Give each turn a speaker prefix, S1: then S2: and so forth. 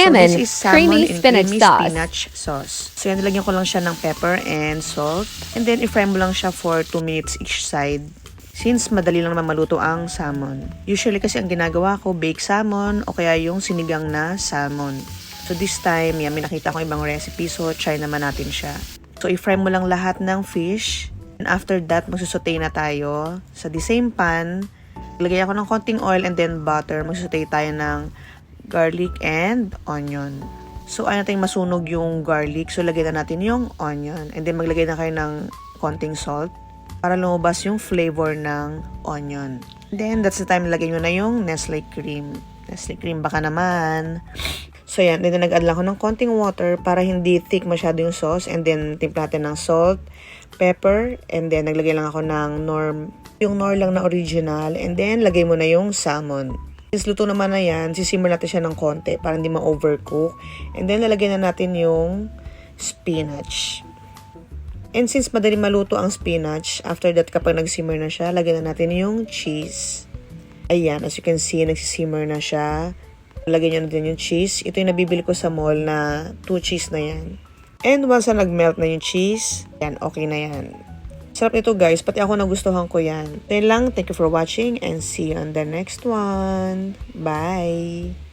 S1: Salmon,
S2: So, this is salmon
S1: creamy
S2: and
S1: spinach
S2: creamy
S1: sauce.
S2: spinach sauce. So, yan, nilagyan ko lang siya ng pepper and salt. And then, i-fry mo lang siya for 2 minutes each side. Since madali lang naman maluto ang salmon. Usually kasi ang ginagawa ko, baked salmon o kaya yung sinigang na salmon. So, this time, yan, may nakita ko ibang recipe. So, try naman natin siya. So, i-fry mo lang lahat ng fish. And after that, magsusaute na tayo. Sa the same pan, lagay ako ng konting oil and then butter. Magsusaute tayo ng garlic and onion. So, ayaw natin masunog yung garlic. So, lagay na natin yung onion. And then, maglagay na kayo ng konting salt para lumabas yung flavor ng onion. Then, that's the time lagay nyo na yung Nestle cream. Nestle cream baka naman. So, yan. Then, nag-add lang ako ng konting water para hindi thick masyado yung sauce. And then, timpla natin ng salt, pepper, and then, naglagay lang ako ng yung Knorr lang na original. And then, lagay mo na yung salmon. Since luto naman na yan, sisimmer natin siya ng konti para hindi ma-overcook. And then, lalagyan na natin yung spinach. And since madali maluto ang spinach, after that, kapag nag-simmer na siya, lagyan na natin yung cheese. Ayan, as you can see, nagsisimmer na siya. Lagyan nyo natin yung cheese. Ito yung nabibili ko sa mall na 2 cheese na yan. And once na nag-melt na yung cheese, yan, okay na yan. Sarap nito guys, pati ako nagustuhan ko yan. Then lang, thank you for watching and see you on the next one. Bye!